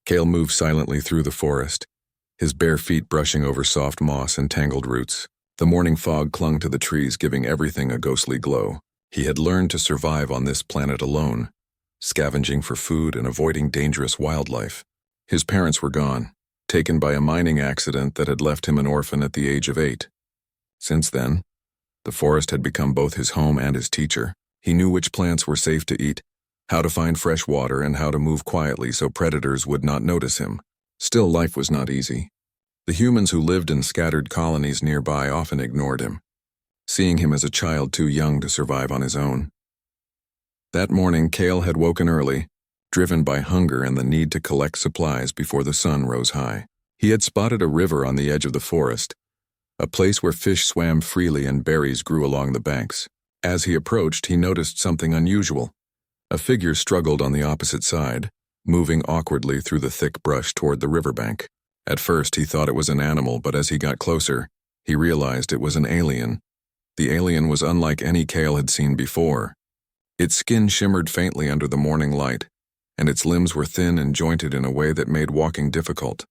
Cale moved silently through the forest, his bare feet brushing over soft moss and tangled roots. The morning fog clung to the trees, giving everything a ghostly glow. He had learned to survive on this planet alone, scavenging for food and avoiding dangerous wildlife. His parents were gone, taken by a mining accident that had left him an orphan at the age of 8. Since then, the forest had become both his home and his teacher. He knew which plants were safe to eat, how to find fresh water, and how to move quietly so predators would not notice him. Still, life was not easy. The humans who lived in scattered colonies nearby often ignored him, seeing him as a child too young to survive on his own. That morning, Cale had woken early, driven by hunger and the need to collect supplies before the sun rose high. He had spotted a river on the edge of the forest, a place where fish swam freely and berries grew along the banks. As he approached, he noticed something unusual. A figure struggled on the opposite side, moving awkwardly through the thick brush toward the riverbank. At first, he thought it was an animal, but as he got closer, he realized it was an alien. The alien was unlike any Cale had seen before. Its skin shimmered faintly under the morning light, and its limbs were thin and jointed in a way that made walking difficult.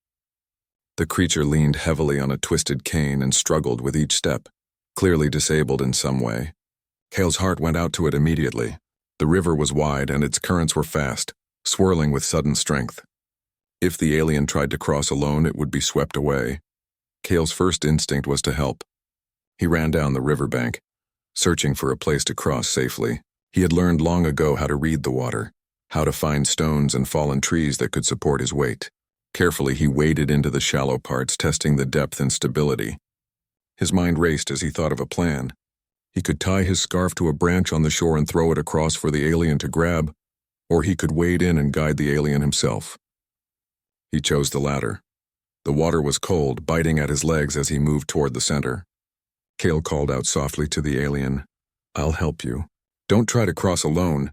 The creature leaned heavily on a twisted cane and struggled with each step, clearly disabled in some way. Cale's heart went out to it immediately. The river was wide and its currents were fast, swirling with sudden strength. If the alien tried to cross alone, it would be swept away. Cale's first instinct was to help. He ran down the riverbank, searching for a place to cross safely. He had learned long ago how to read the water, how to find stones and fallen trees that could support his weight. Carefully, he waded into the shallow parts, testing the depth and stability. His mind raced as he thought of a plan. He could tie his scarf to a branch on the shore and throw it across for the alien to grab, or he could wade in and guide the alien himself. He chose the latter. The water was cold, biting at his legs as he moved toward the center. Cale called out softly to the alien, "I'll help you. Don't try to cross alone."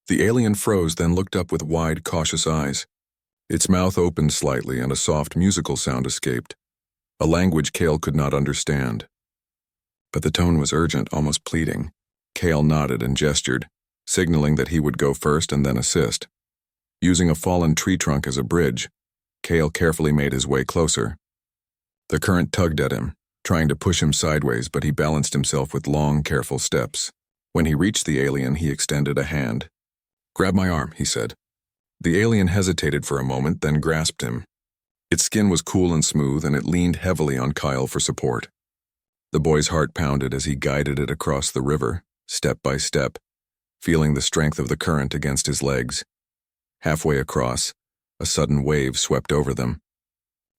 The alien froze, then looked up with wide, cautious eyes. Its mouth opened slightly and a soft musical sound escaped, a language Cale could not understand. But the tone was urgent, almost pleading. Cale nodded and gestured, signaling that he would go first and then assist. Using a fallen tree trunk as a bridge, Cale carefully made his way closer. The current tugged at him, trying to push him sideways, but he balanced himself with long, careful steps. When he reached the alien, he extended a hand. "Grab my arm," he said. The alien hesitated for a moment, then grasped him. Its skin was cool and smooth, and it leaned heavily on Kyle for support. The boy's heart pounded as he guided it across the river, step by step, feeling the strength of the current against his legs. Halfway across, a sudden wave swept over them.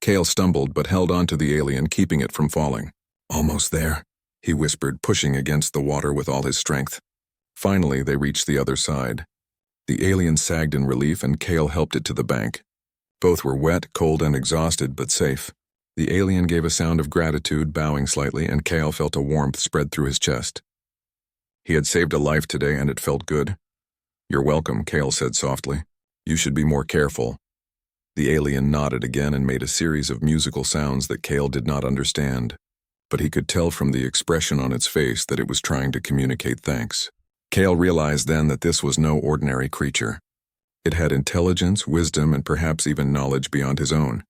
Cale stumbled but held onto the alien, keeping it from falling. "Almost there," he whispered, pushing against the water with all his strength. Finally, they reached the other side. The alien sagged in relief and Cale helped it to the bank. Both were wet, cold, and exhausted, but safe. The alien gave a sound of gratitude, bowing slightly, and Cale felt a warmth spread through his chest. He had saved a life today, and it felt good. "You're welcome," Cale said softly. "You should be more careful." The alien nodded again and made a series of musical sounds that Cale did not understand, but he could tell from the expression on its face that it was trying to communicate thanks. Cale realized then that this was no ordinary creature. It had intelligence, wisdom, and perhaps even knowledge beyond his own.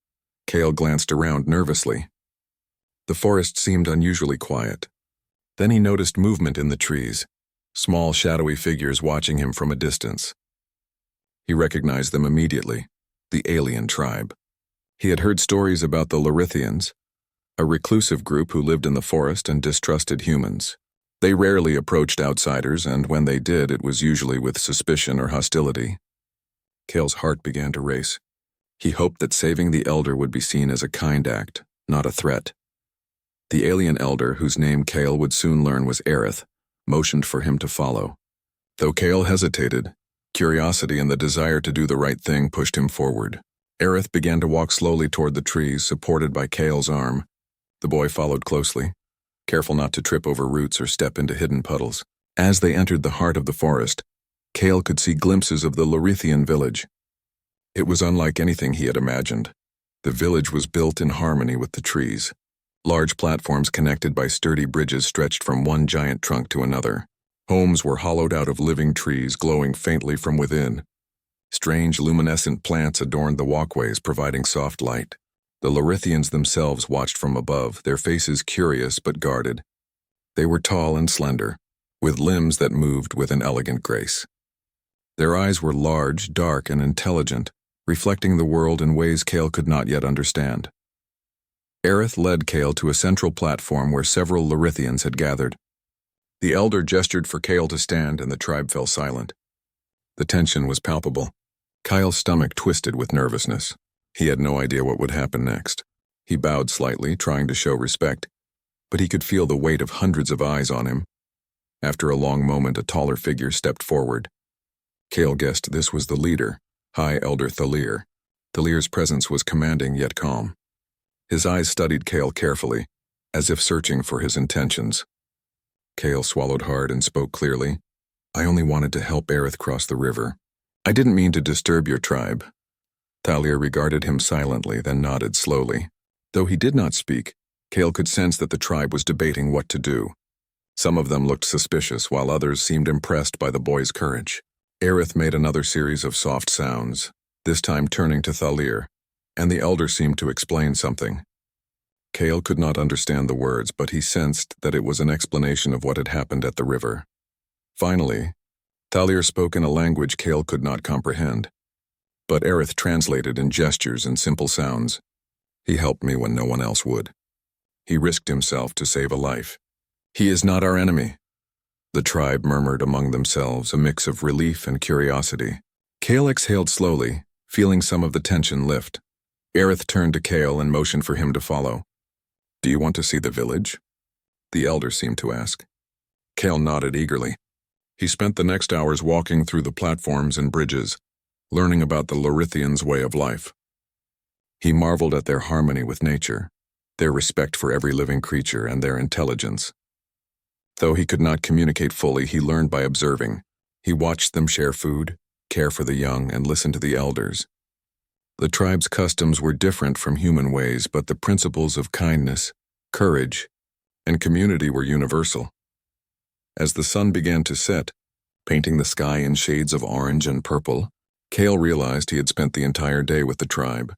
Cale glanced around nervously. The forest seemed unusually quiet. Then he noticed movement in the trees, small shadowy figures watching him from a distance. He recognized them immediately, the alien tribe. He had heard stories about the Larithians, a reclusive group who lived in the forest and distrusted humans. They rarely approached outsiders, and when they did, it was usually with suspicion or hostility. Cale's heart began to race. He hoped that saving the elder would be seen as a kind act, not a threat. The alien elder, whose name Cale would soon learn was Aerith, motioned for him to follow. Though Cale hesitated, curiosity and the desire to do the right thing pushed him forward. Aerith began to walk slowly toward the trees, supported by Cale's arm. The boy followed closely, careful not to trip over roots or step into hidden puddles. As they entered the heart of the forest, Cale could see glimpses of the Larithian village. It was unlike anything he had imagined. The village was built in harmony with the trees. Large platforms connected by sturdy bridges stretched from one giant trunk to another. Homes were hollowed out of living trees, glowing faintly from within. Strange luminescent plants adorned the walkways, providing soft light. The Lorithians themselves watched from above, their faces curious but guarded. They were tall and slender, with limbs that moved with an elegant grace. Their eyes were large, dark, and intelligent, reflecting the world in ways Cale could not yet understand. Aerith led Cale to a central platform where several Lorithians had gathered. The elder gestured for Cale to stand, and the tribe fell silent. The tension was palpable. Kyle's stomach twisted with nervousness. He had no idea what would happen next. He bowed slightly, trying to show respect, but he could feel the weight of hundreds of eyes on him. After a long moment, a taller figure stepped forward. Cale guessed this was the leader, High Elder Thalir. Thalir's presence was commanding yet calm. His eyes studied Cale carefully, as if searching for his intentions. Cale swallowed hard and spoke clearly. "I only wanted to help Aerith cross the river. I didn't mean to disturb your tribe." Thalir regarded him silently, then nodded slowly. Though he did not speak, Cale could sense that the tribe was debating what to do. Some of them looked suspicious, while others seemed impressed by the boy's courage. Aerith made another series of soft sounds, this time turning to Thalir, and the elder seemed to explain something. Cale could not understand the words, but he sensed that it was an explanation of what had happened at the river. Finally, Thalir spoke in a language Cale could not comprehend, but Aerith translated in gestures and simple sounds. "He helped me when no one else would. He risked himself to save a life. He is not our enemy." The tribe murmured among themselves, a mix of relief and curiosity. Cale exhaled slowly, feeling some of the tension lift. Aerith turned to Cale and motioned for him to follow. "Do you want to see the village?" the elder seemed to ask. Cale nodded eagerly. He spent the next hours walking through the platforms and bridges, learning about the Lorithians' way of life. He marveled at their harmony with nature, their respect for every living creature, and their intelligence. Though he could not communicate fully, he learned by observing. He watched them share food, care for the young, and listen to the elders. The tribe's customs were different from human ways, but the principles of kindness, courage, and community were universal. As the sun began to set, painting the sky in shades of orange and purple, Cale realized he had spent the entire day with the tribe.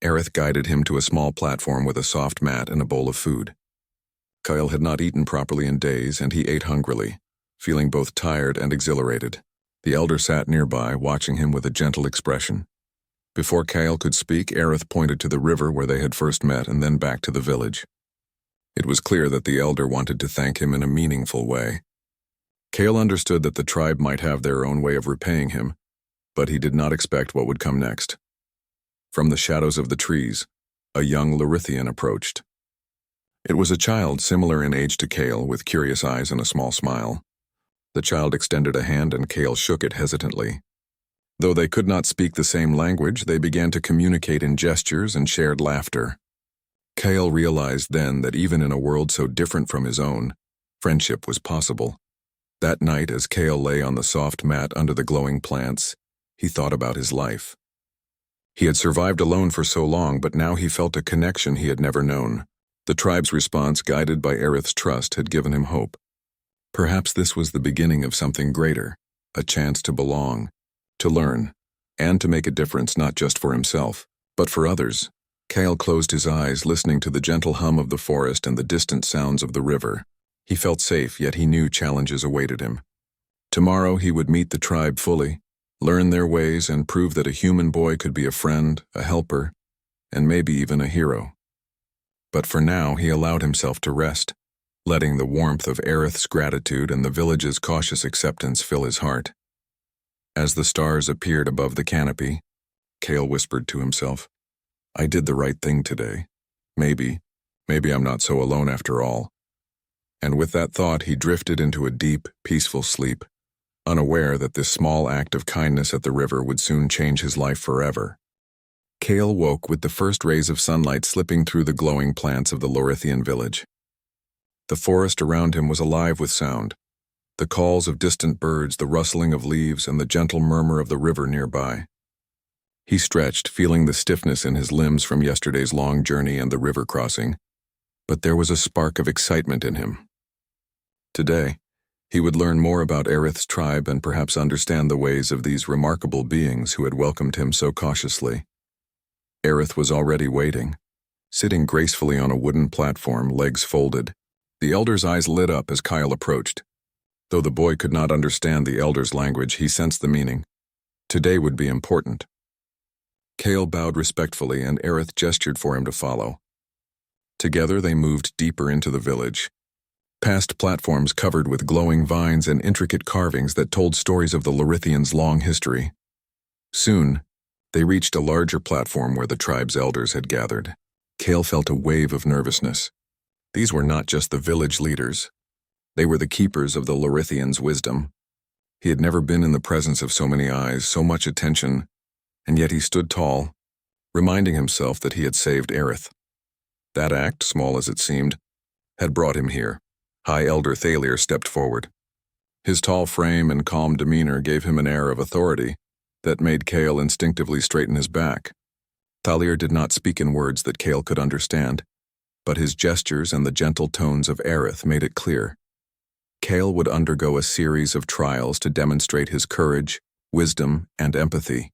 Aerith guided him to a small platform with a soft mat and a bowl of food. Cale had not eaten properly in days, and he ate hungrily, feeling both tired and exhilarated. The elder sat nearby, watching him with a gentle expression. Before Cale could speak, Aerith pointed to the river where they had first met and then back to the village. It was clear that the elder wanted to thank him in a meaningful way. Cale understood that the tribe might have their own way of repaying him, but he did not expect what would come next. From the shadows of the trees, a young Lorithian approached. It was a child similar in age to Cale, with curious eyes and a small smile. The child extended a hand and Cale shook it hesitantly. Though they could not speak the same language, they began to communicate in gestures and shared laughter. Cale realized then that even in a world so different from his own, friendship was possible. That night, as Cale lay on the soft mat under the glowing plants, he thought about his life. He had survived alone for so long, but now he felt a connection he had never known. The tribe's response, guided by Aerith's trust, had given him hope. Perhaps this was the beginning of something greater, a chance to belong, to learn, and to make a difference not just for himself, but for others. Cale closed his eyes, listening to the gentle hum of the forest and the distant sounds of the river. He felt safe, yet he knew challenges awaited him. Tomorrow he would meet the tribe fully, learn their ways, and prove that a human boy could be a friend, a helper, and maybe even a hero. But for now, he allowed himself to rest, letting the warmth of Aerith's gratitude and the village's cautious acceptance fill his heart. As the stars appeared above the canopy, Cale whispered to himself, "I did the right thing today. Maybe I'm not so alone after all." And with that thought, he drifted into a deep, peaceful sleep, unaware that this small act of kindness at the river would soon change his life forever. Cale woke with the first rays of sunlight slipping through the glowing plants of the Lorithian village. The forest around him was alive with sound, the calls of distant birds, the rustling of leaves, and the gentle murmur of the river nearby. He stretched, feeling the stiffness in his limbs from yesterday's long journey and the river crossing, but there was a spark of excitement in him. Today, He would learn more about Aerith's tribe and perhaps understand the ways of these remarkable beings who had welcomed him so cautiously. Aerith was already waiting, sitting gracefully on a wooden platform, legs folded. The elder's eyes lit up as Kyle approached. Though the boy could not understand the elder's language, he sensed the meaning. Today would be important. Kale bowed respectfully and Aerith gestured for him to follow. Together they moved deeper into the village, past platforms covered with glowing vines and intricate carvings that told stories of the Lorithians' long history. Soon, they reached a larger platform where the tribe's elders had gathered. Kale felt a wave of nervousness. These were not just the village leaders. They were the keepers of the Lorithians' wisdom. He had never been in the presence of so many eyes, so much attention, and yet he stood tall, reminding himself that he had saved Aerith. That act, small as it seemed, had brought him here. High Elder Thalir stepped forward. His tall frame and calm demeanor gave him an air of authority that made Kale instinctively straighten his back. Thalir did not speak in words that Kale could understand, but his gestures and the gentle tones of Aerith made it clear. Kale would undergo a series of trials to demonstrate his courage, wisdom, and empathy.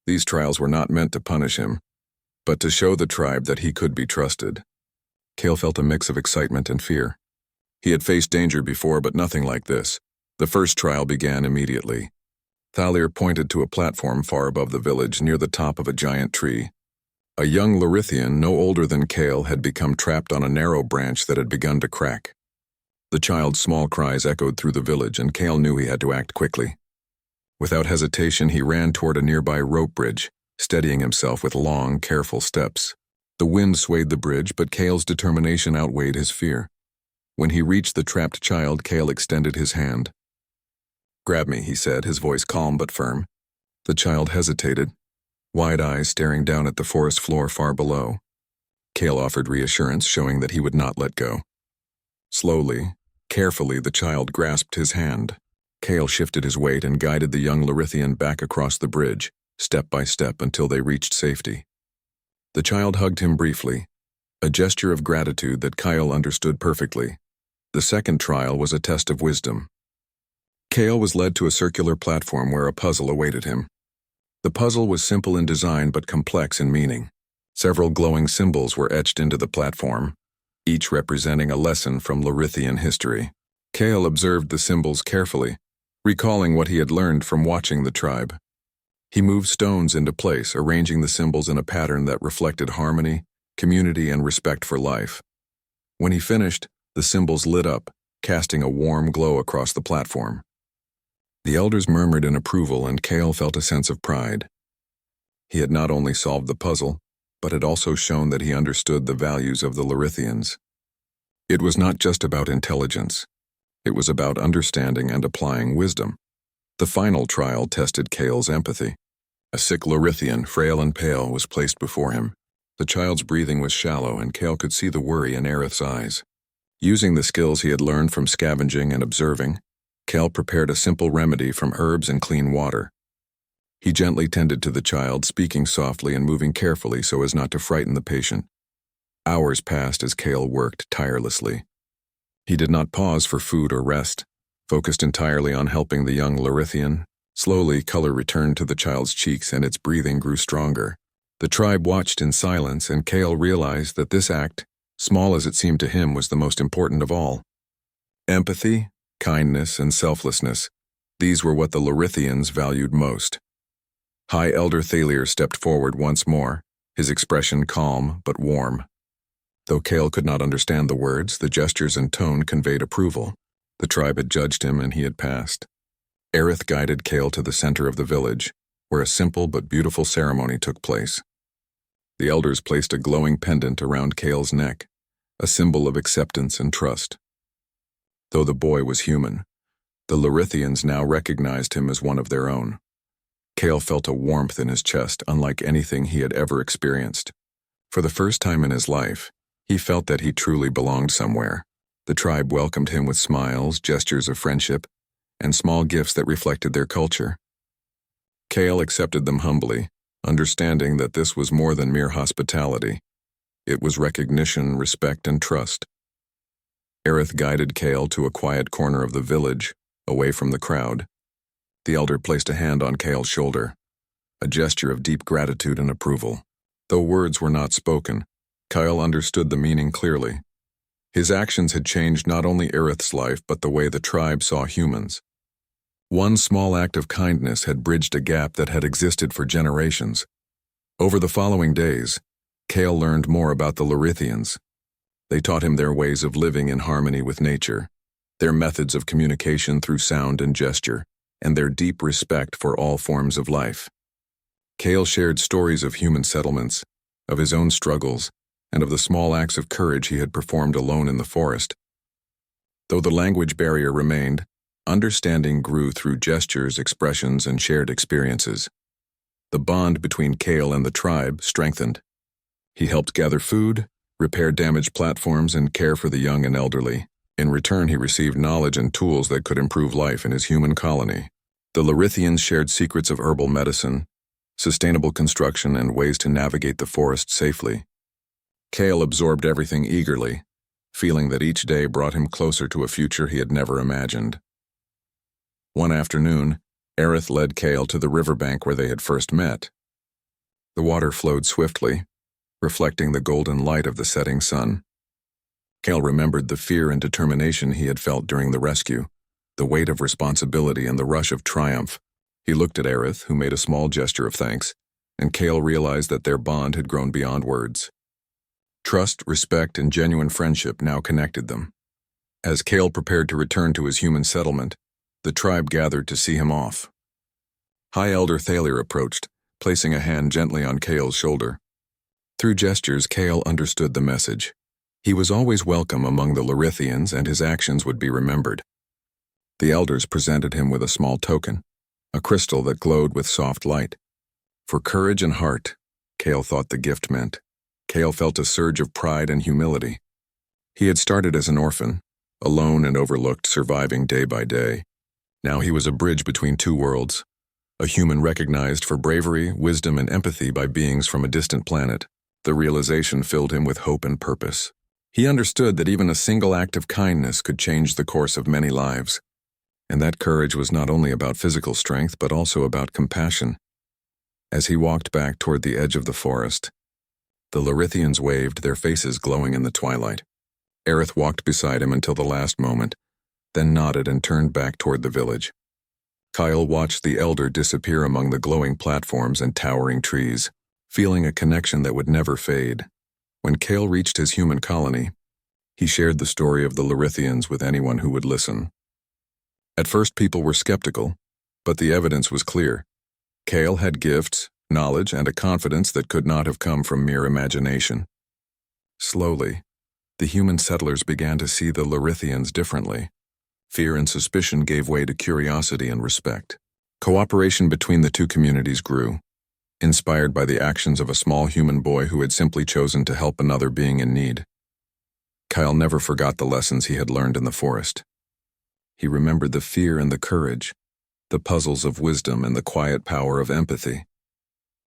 These trials were not meant to punish him, but to show the tribe that he could be trusted. Kale felt a mix of excitement and fear. He had faced danger before, but nothing like this. The first trial began immediately. Thalir pointed to a platform far above the village near the top of a giant tree. A young Lorithian, no older than Kale, had become trapped on a narrow branch that had begun to crack. The child's small cries echoed through the village, and Kale knew he had to act quickly. Without hesitation, he ran toward a nearby rope bridge, steadying himself with long, careful steps. The wind swayed the bridge, but Kale's determination outweighed his fear. When he reached the trapped child, Kale extended his hand. "Grab me," he said, his voice calm but firm. The child hesitated, wide eyes staring down at the forest floor far below. Kale offered reassurance, showing that he would not let go. Slowly, carefully, the child grasped his hand. Kale shifted his weight and guided the young Lorithian back across the bridge, step by step until they reached safety. The child hugged him briefly, a gesture of gratitude that Kyle understood perfectly. The second trial was a test of wisdom. Kale was led to a circular platform where a puzzle awaited him. The puzzle was simple in design but complex in meaning. Several glowing symbols were etched into the platform, each representing a lesson from Lorithian history. Kale observed the symbols carefully, recalling what he had learned from watching the tribe. He moved stones into place, arranging the symbols in a pattern that reflected harmony, community, and respect for life. When he finished, the symbols lit up, casting a warm glow across the platform. The elders murmured in approval, and Kale felt a sense of pride. He had not only solved the puzzle, but had also shown that he understood the values of the Lorithians. It was not just about intelligence. It was about understanding and applying wisdom. The final trial tested Kale's empathy. A sick Lorithian, frail and pale, was placed before him. The child's breathing was shallow, and Kale could see the worry in Aerith's eyes. Using the skills he had learned from scavenging and observing, Kale prepared a simple remedy from herbs and clean water. He gently tended to the child, speaking softly and moving carefully so as not to frighten the patient. Hours passed as Kale worked tirelessly. He did not pause for food or rest, focused entirely on helping the young Lorithian. Slowly, color returned to the child's cheeks and its breathing grew stronger. The tribe watched in silence, and Kale realized that this act, small as it seemed to him, was the most important of all. Empathy, kindness, and selflessness, these were what the Lorithians valued most. High Elder Thalir stepped forward once more, his expression calm but warm. Though Kale could not understand the words, the gestures and tone conveyed approval. The tribe had judged him, and he had passed. Aerith guided Kale to the center of the village, where a simple but beautiful ceremony took place. The elders placed a glowing pendant around Kale's neck, a symbol of acceptance and trust. Though the boy was human, the Lorithians now recognized him as one of their own. Kale felt a warmth in his chest unlike anything he had ever experienced. For the first time in his life, he felt that he truly belonged somewhere. The tribe welcomed him with smiles, gestures of friendship, and small gifts that reflected their culture. Kale accepted them humbly, understanding that this was more than mere hospitality. It was recognition, respect, and trust. Aerith guided Kale to a quiet corner of the village, away from the crowd. The elder placed a hand on Kale's shoulder, a gesture of deep gratitude and approval. Though words were not spoken, Kyle understood the meaning clearly. His actions had changed not only Aerith's life but the way the tribe saw humans. One small act of kindness had bridged a gap that had existed for generations. Over the following days, Kale learned more about the Lorithians. They taught him their ways of living in harmony with nature, their methods of communication through sound and gesture, and their deep respect for all forms of life. Kale shared stories of human settlements, of his own struggles, and of the small acts of courage he had performed alone in the forest. Though the language barrier remained, understanding grew through gestures, expressions, and shared experiences. The bond between Kale and the tribe strengthened. He helped gather food, repair damaged platforms, and care for the young and elderly. In return, he received knowledge and tools that could improve life in his human colony. The Lorithians shared secrets of herbal medicine, sustainable construction, and ways to navigate the forest safely. Kale absorbed everything eagerly, feeling that each day brought him closer to a future he had never imagined. One afternoon, Aerith led Kale to the riverbank where they had first met. The water flowed swiftly, reflecting the golden light of the setting sun. Kale remembered the fear and determination he had felt during the rescue, the weight of responsibility and the rush of triumph. He looked at Aerith, who made a small gesture of thanks, and Kale realized that their bond had grown beyond words. Trust, respect, and genuine friendship now connected them. As Kale prepared to return to his human settlement, the tribe gathered to see him off. High Elder Thaler approached, placing a hand gently on Kale's shoulder. Through gestures, Kale understood the message. He was always welcome among the Lorithians, and his actions would be remembered. The elders presented him with a small token, a crystal that glowed with soft light. For courage and heart, Kale thought the gift meant. Kale felt a surge of pride and humility. He had started as an orphan, alone and overlooked, surviving day by day. Now he was a bridge between two worlds, a human recognized for bravery, wisdom, and empathy by beings from a distant planet. The realization filled him with hope and purpose. He understood that even a single act of kindness could change the course of many lives. And that courage was not only about physical strength, but also about compassion. As he walked back toward the edge of the forest, the Lorithians waved, their faces glowing in the twilight. Aerith walked beside him until the last moment, then nodded and turned back toward the village. Kyle watched the elder disappear among the glowing platforms and towering trees, feeling a connection that would never fade. When Kale reached his human colony, he shared the story of the Lorithians with anyone who would listen. At first, people were skeptical, but the evidence was clear. Kale had gifts, knowledge, and a confidence that could not have come from mere imagination. Slowly, the human settlers began to see the Lorithians differently. Fear and suspicion gave way to curiosity and respect. Cooperation between the two communities grew, inspired by the actions of a small human boy who had simply chosen to help another being in need. Kyle never forgot the lessons he had learned in the forest. He remembered the fear and the courage, the puzzles of wisdom and the quiet power of empathy.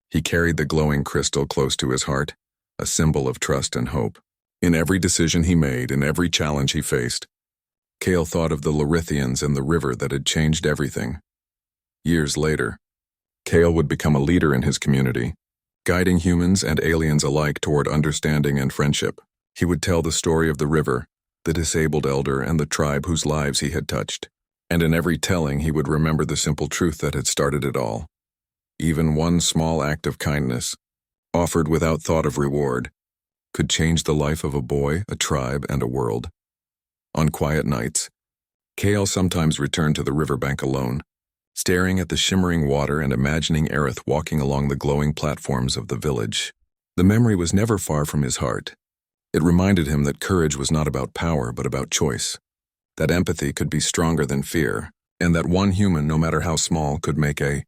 He carried the glowing crystal close to his heart, a symbol of trust and hope. In every decision he made, in every challenge he faced, Kale thought of the Lorithians and the river that had changed everything. Years later, Kale would become a leader in his community, guiding humans and aliens alike toward understanding and friendship. He would tell the story of the river, the disabled elder, and the tribe whose lives he had touched. And in every telling, he would remember the simple truth that had started it all. Even one small act of kindness, offered without thought of reward, could change the life of a boy, a tribe, and a world. On quiet nights, Kale sometimes returned to the riverbank alone, staring at the shimmering water and imagining Aerith walking along the glowing platforms of the village. The memory was never far from his heart. It reminded him that courage was not about power, but about choice, that empathy could be stronger than fear, and that one human, no matter how small, could make a